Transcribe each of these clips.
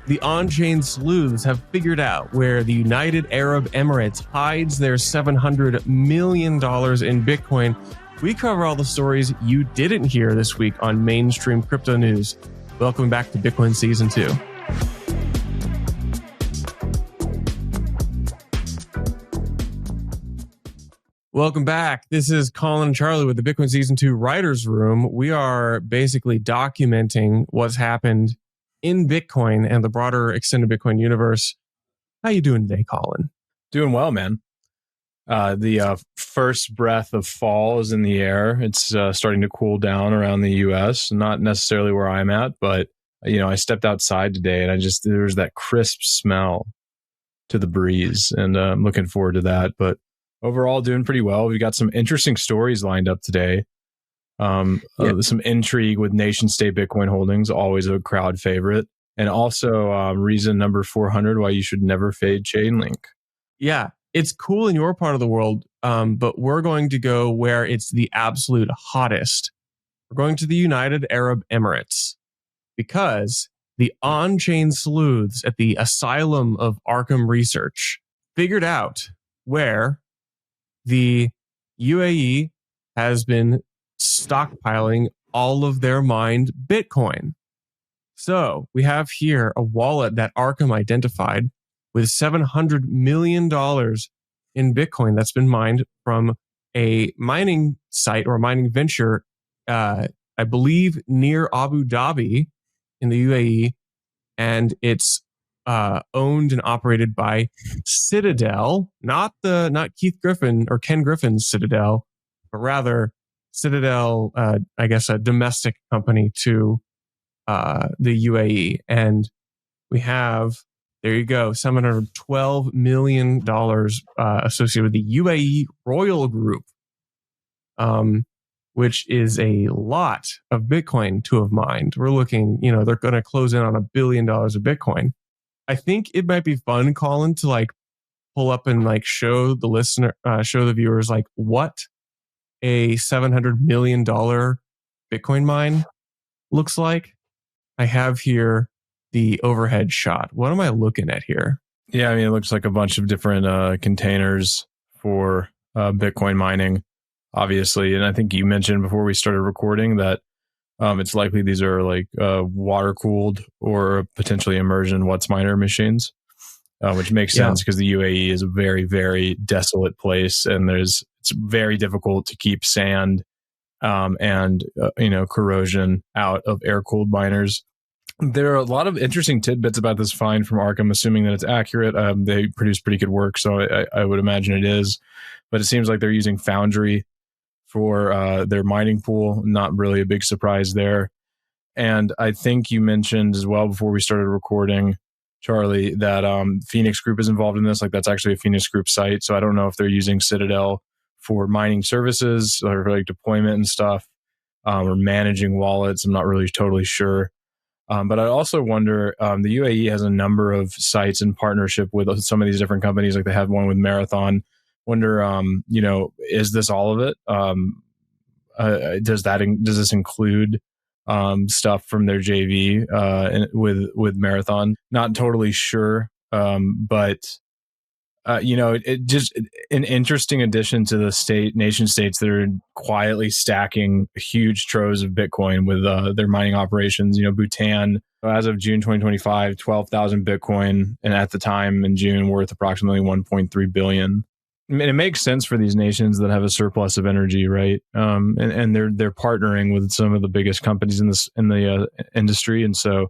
The on-chain sleuths have figured out where the United Arab Emirates hides their $700 million in Bitcoin. We cover all the stories you didn't hear this week on mainstream crypto news. Welcome back to Bitcoin Season 2. Welcome back. This is Colin Charlie with the Bitcoin Season 2 Writers Room. We are basically documenting what's happened in Bitcoin and the broader extended Bitcoin universe. How you doing today, Colin? Doing well, man. The first breath of fall is in the air. It's starting to cool down around the U.S. Not necessarily where I'm at, but I stepped outside today and there's that crisp smell to the breeze, and I'm looking forward to that. But overall, doing pretty well. We've got some interesting stories lined up today. Some intrigue with nation state Bitcoin holdings, always a crowd favorite. And also reason number 400 why you should never fade Chainlink. Yeah, it's cool in your part of the world, but we're going to go where it's the absolute hottest. We're going to the United Arab Emirates because the on-chain sleuths at the Asylum of Arkham Research figured out where the UAE has been stockpiling all of their mined Bitcoin. So we have here a wallet that Arkham identified with $700 million in Bitcoin that's been mined from a mining site or a mining venture, I believe near Abu Dhabi in the UAE. And it's owned and operated by Citadel, not Keith Griffin or Ken Griffin's Citadel, but rather Citadel, I guess a domestic company to the UAE. And we have, there you go, $712 million associated with the UAE Royal Group, which is a lot of Bitcoin to have mined. We're looking, they're going to close in on $1 billion of Bitcoin. I think it might be fun, Colin, to pull up and show the viewers what a $700 million Bitcoin mine looks like. I have here the overhead shot. What am I looking at here? Yeah, it looks like a bunch of different containers for Bitcoin mining, obviously. And I think you mentioned before we started recording that it's likely these are water-cooled or potentially immersion WhatsMiner machines, which makes sense because the UAE is a very, very desolate place, and it's very difficult to keep sand and corrosion out of air-cooled miners. There are a lot of interesting tidbits about this find from Arkham, assuming that it's accurate. They produce pretty good work, so I would imagine it is. But it seems like they're using Foundry for their mining pool. Not really a big surprise there. And I think you mentioned as well before we started recording, Charlie, that Phoenix Group is involved in this. That's actually a Phoenix Group site. So I don't know if they're using Citadel for mining services or for deployment and stuff, or managing wallets. I'm not really totally sure. But I also wonder, the UAE has a number of sites in partnership with some of these different companies. They have one with Marathon. Wonder, is this all of it? Does this include stuff from their JV with Marathon? Not totally sure, but it just an interesting addition to the nation states that are quietly stacking huge troves of Bitcoin with their mining operations. Bhutan, as of June 2025, 12,000 Bitcoin, and at the time in June worth approximately 1.3 billion. It makes sense for these nations that have a surplus of energy, right? And they're partnering with some of the biggest companies in the industry, and so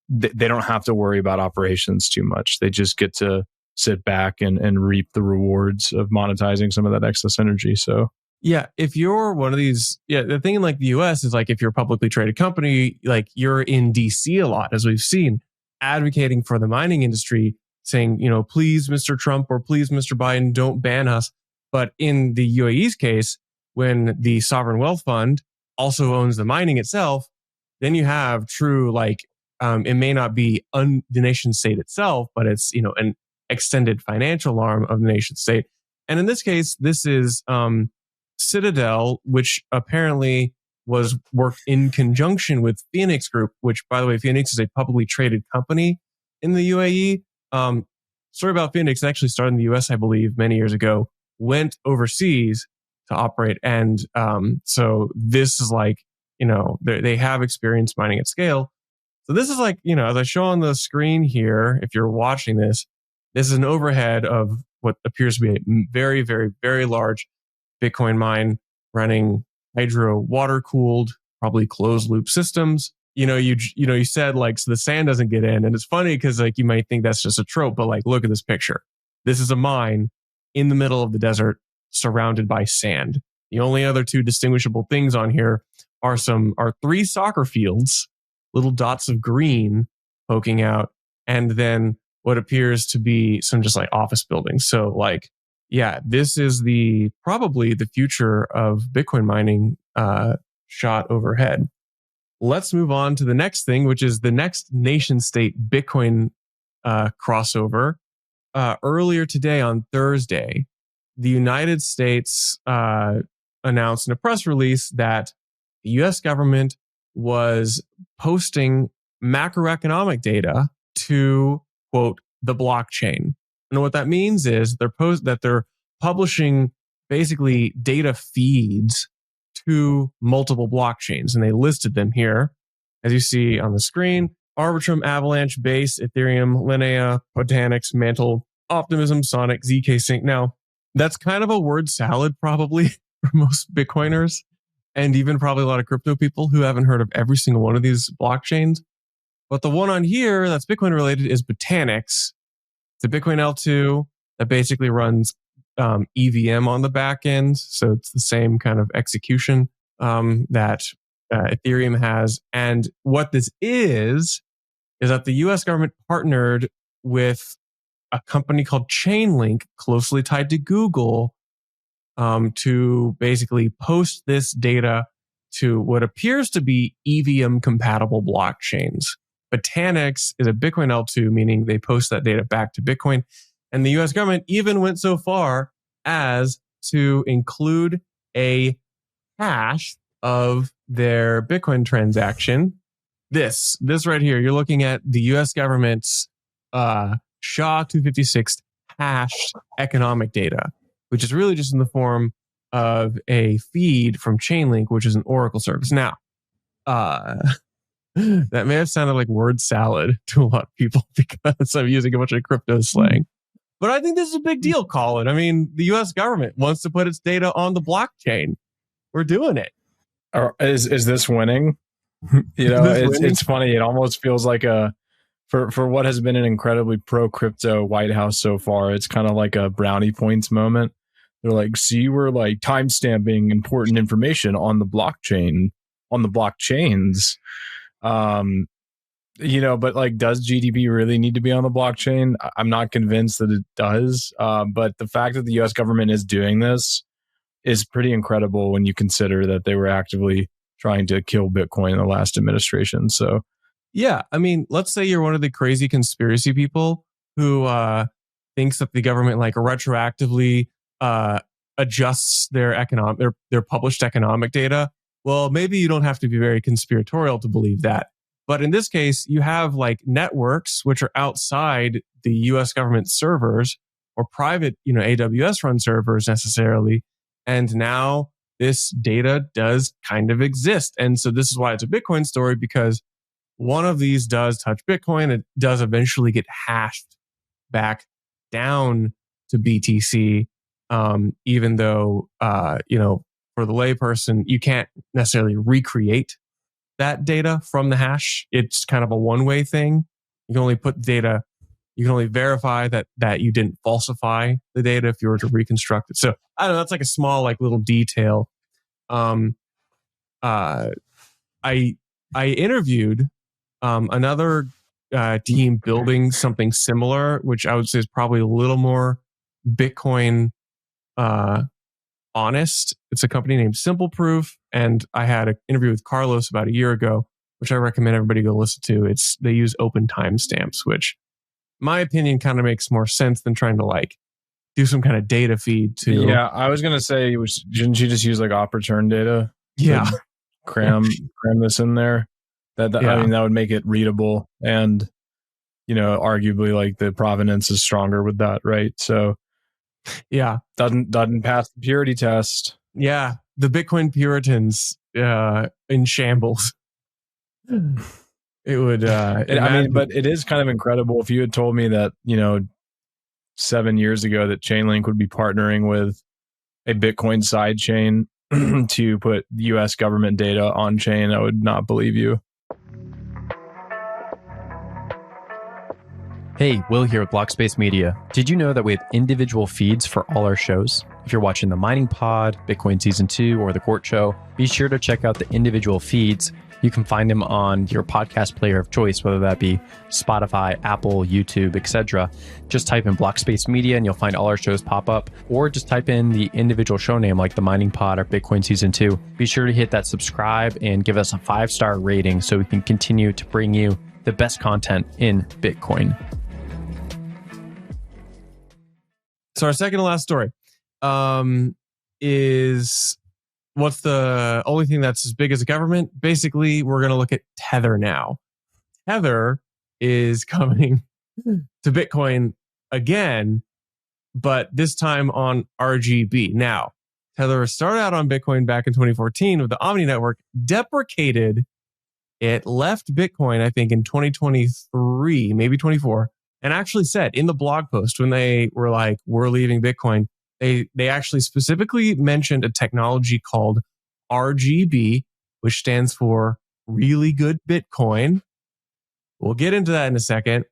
they don't have to worry about operations too much. They just get to sit back and reap the rewards of monetizing some of that excess energy. So yeah, if you're one of these, the thing in the US is if you're a publicly traded company, you're in DC a lot, as we've seen, advocating for the mining industry, saying, please, Mr. Trump, or please, Mr. Biden, don't ban us. But in the UAE's case, when the sovereign wealth fund also owns the mining itself, then you have true, it may not be the nation state itself, but it's, an extended financial arm of the nation state. And in this case, this is Citadel, which apparently was worked in conjunction with Phoenix Group, which, by the way, Phoenix is a publicly traded company. in the UAE. Story about Phoenix actually started in the US, I believe, many years ago, went overseas to operate. And so this is like, they have experience mining at scale. So this is like, as I show on the screen here, if you're watching this, this is an overhead of what appears to be a very, very, very large Bitcoin mine running hydro water cooled, probably closed loop systems. You said like, so the sand doesn't get in. And it's funny because like you might think that's just a trope, but like, look at this picture. This is a mine in the middle of the desert surrounded by sand. The only other two distinguishable things on here are 3 soccer fields, little dots of green poking out, and then what appears to be some just like office buildings. So like, yeah, this is probably the future of Bitcoin mining shot overhead. Let's move on to the next thing, which is the next nation state Bitcoin crossover. Earlier today on Thursday, the United States announced in a press release that the US government was posting macroeconomic data to, quote, the blockchain. And what that means is they're publishing basically data feeds to multiple blockchains. And they listed them here, as you see on the screen: Arbitrum, Avalanche, Base, Ethereum, Linea, Botanics, Mantle, Optimism, Sonic, ZK Sync. Now, that's kind of a word salad probably for most Bitcoiners, and even probably a lot of crypto people who haven't heard of every single one of these blockchains. But the one on here that's Bitcoin related is Botanics. It's a Bitcoin L2 that basically runs EVM on the back end. So it's the same kind of execution that Ethereum has. And what this is that the US government partnered with a company called Chainlink, closely tied to Google, to basically post this data to what appears to be EVM compatible blockchains. Botanics is a Bitcoin L2, meaning they post that data back to Bitcoin. And the US government even went so far as to include a hash of their Bitcoin transaction. This right here, you're looking at the US government's SHA-256 hashed economic data, which is really just in the form of a feed from Chainlink, which is an Oracle service. Now, that may have sounded like word salad to a lot of people because I'm using a bunch of crypto slang. But I think this is a big deal, Colin. I mean, the US government wants to put its data on the blockchain. We're doing it. Is this winning? It's funny. It almost feels like for what has been an incredibly pro-crypto White House so far, it's kind of like a brownie points moment. They're like, see, we're like timestamping important information on the blockchain, on the blockchains. But like, does GDP really need to be on the blockchain? I'm not convinced that it does. But the fact that the US government is doing this is pretty incredible when you consider that they were actively trying to kill Bitcoin in the last administration. So, yeah, I mean, let's say you're one of the crazy conspiracy people who thinks that the government like retroactively adjusts their published economic data. Well, maybe you don't have to be very conspiratorial to believe that. But in this case, you have like networks which are outside the US government servers or private, AWS run servers necessarily. And now this data does kind of exist. And so this is why it's a Bitcoin story, because one of these does touch Bitcoin. It does eventually get hashed back down to BTC, even though, for the layperson, you can't necessarily recreate that data from the hash. It's kind of a one-way thing. You can only put data, you can only verify that you didn't falsify the data if you were to reconstruct it. So I don't know, that's like a small, like little detail. I interviewed another team building something similar, which I would say is probably a little more Bitcoin honest. It's a company named Simple Proof, and I had an interview with Carlos about a year ago, which I recommend everybody go listen to. They use open timestamps, which, in my opinion, kind of makes more sense than trying to like do some kind of data feed to. Yeah, I was gonna say, didn't you just use like op return data? Yeah, cram this in there. I mean, that would make it readable, and arguably like the provenance is stronger with that, right? So yeah, doesn't pass the purity test. Yeah, the Bitcoin Puritans in shambles. It would. But it is kind of incredible. If you had told me that 7 years ago that Chainlink would be partnering with a Bitcoin sidechain to put U.S. government data on chain, I would not believe you. Hey, Will here with Blockspace Media. Did you know that we have individual feeds for all our shows? If you're watching the Mining Pod, Bitcoin Season 2, or the Court Show, be sure to check out the individual feeds. You can find them on your podcast player of choice, whether that be Spotify, Apple, YouTube, etc. Just type in Blockspace Media and you'll find all our shows pop up, or just type in the individual show name like the Mining Pod or Bitcoin Season 2. Be sure to hit that subscribe and give us a 5-star rating so we can continue to bring you the best content in Bitcoin. So our second to last story is what's the only thing that's as big as a government? Basically, we're going to look at Tether now. Tether is coming to Bitcoin again, but this time on RGB. Now, Tether started out on Bitcoin back in 2014 with the Omni network, deprecated it, left Bitcoin, I think, in 2023, maybe 24. And actually said in the blog post when they were like, we're leaving Bitcoin, they actually specifically mentioned a technology called RGB, which stands for really good Bitcoin. We'll get into that in a second.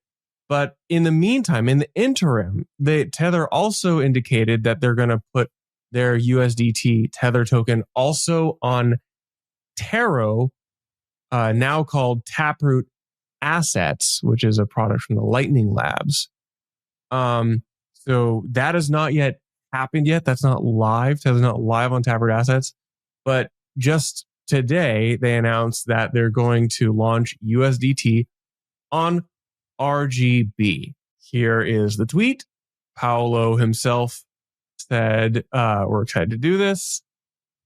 But in the meantime, in the interim, Tether also indicated that they're going to put their USDT Tether token also on Taro, now called Taproot Assets, which is a product from the Lightning Labs. So that has not yet happened yet. That's not live. Tether's not live on Taproot Assets. But just today, they announced that they're going to launch USDT on RGB. Here is the tweet. Paolo himself said, we're excited to do this.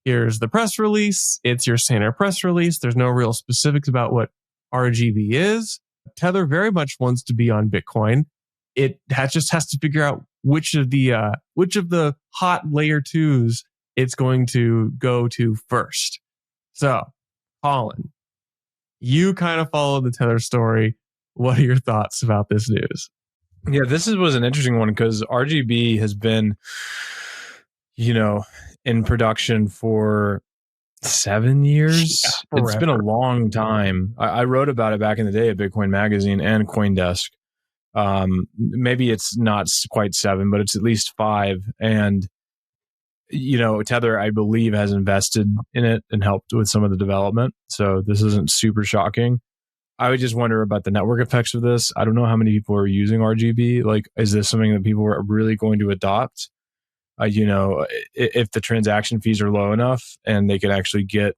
Here's the press release. It's your standard press release. There's no real specifics about what RGB is. Tether very much wants to be on Bitcoin. It just has to figure out which of the hot layer twos it's going to go to first. So, Colin, you kind of follow the Tether story. What are your thoughts about this news? Yeah, this was an interesting one because RGB has been, in production for 7 years. Yeah, it's been a long time. I wrote about it back in the day at Bitcoin Magazine and CoinDesk. Maybe it's not quite 7, but it's at least 5. And, Tether, I believe, has invested in it and helped with some of the development. So this isn't super shocking. I would just wonder about the network effects of this. I don't know how many people are using RGB. Like, is this something that people are really going to adopt? If the transaction fees are low enough and they can actually get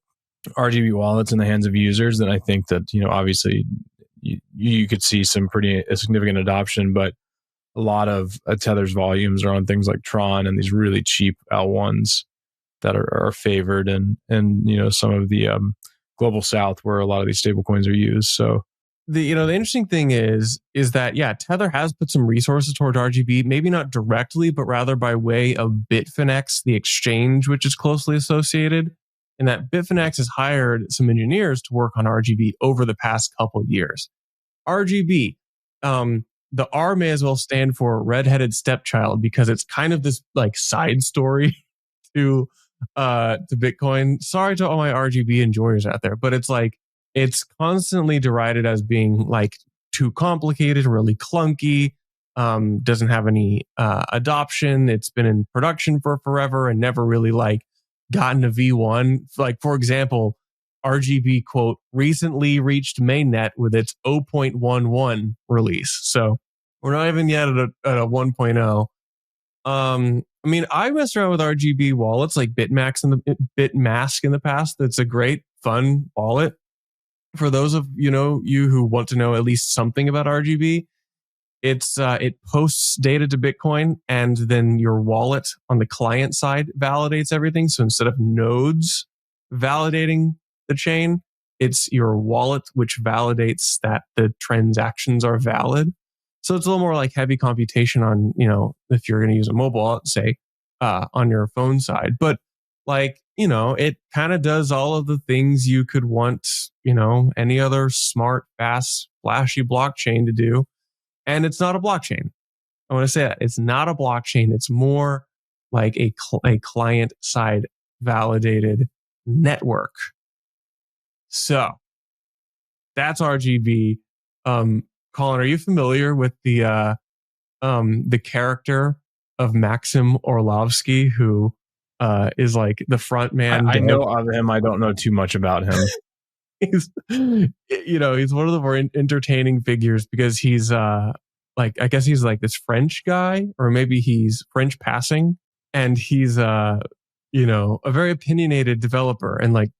RGB wallets in the hands of users, then I think that, obviously you could see some pretty significant adoption, but a lot of Tether's volumes are on things like Tron and these really cheap L1s that are favored and some of the global south where a lot of these stablecoins are used. So the interesting thing is that, yeah, Tether has put some resources toward RGB, maybe not directly, but rather by way of Bitfinex, the exchange, which is closely associated. And that Bitfinex has hired some engineers to work on RGB over the past couple of years. RGB, the R may as well stand for redheaded stepchild because it's kind of this like side story to Bitcoin. Sorry to all my RGB enjoyers out there, but it's like, it's constantly derided as being like too complicated, really clunky, doesn't have any adoption. It's been in production for forever and never really like gotten a V1. Like, for example, RGB, quote, recently reached mainnet with its 0.11 release. So we're not even yet at a 1.0. I messed around with RGB wallets like Bitmask in the past. That's a great, fun wallet. For those of you who want to know at least something about RGB, it posts data to Bitcoin, and then your wallet on the client side validates everything. So instead of nodes validating the chain, it's your wallet which validates that the transactions are valid. So it's a little more like heavy computation on, if you're going to use a mobile, say, on your phone side. But like, it kind of does all of the things you could want, any other smart, fast, flashy blockchain to do. And it's not a blockchain. I want to say that it's not a blockchain. It's more like a client side validated network. So that's RGB. Colin, are you familiar with the character of Maxim Orlovsky, who is like the front man? I know of him. I don't know too much about him. He's one of the more entertaining figures because he's I guess he's like this French guy, or maybe he's French passing, and he's a very opinionated developer, and like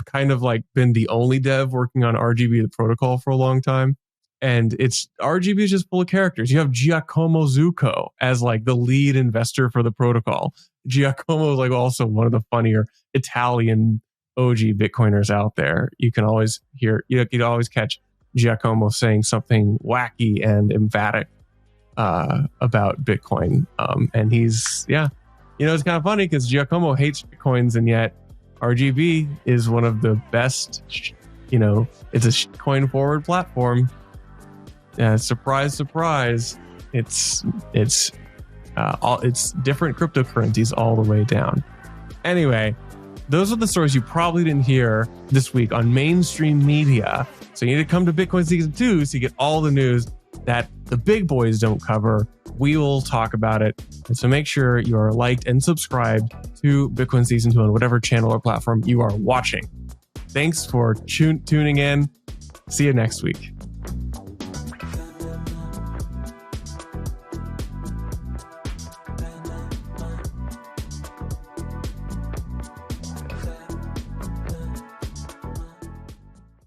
kind of like been the only dev working on RGB, the protocol, for a long time. And RGB is just full of characters. You have Giacomo Zucco as like the lead investor for the protocol. Giacomo is like also one of the funnier Italian OG Bitcoiners out there. You can always you'd always catch Giacomo saying something wacky and emphatic about Bitcoin. And he's, it's kind of funny because Giacomo hates Bitcoins, and yet RGB is one of the best, it's a coin forward platform. Surprise, surprise. It's different cryptocurrencies all the way down. Anyway, those are the stories you probably didn't hear this week on mainstream media. So you need to come to Bitcoin Season 2 so you get all the news that the big boys don't cover. We will talk about it. And so make sure you are liked and subscribed to Bitcoin Season 2 on whatever channel or platform you are watching. Thanks for tuning in. See you next week.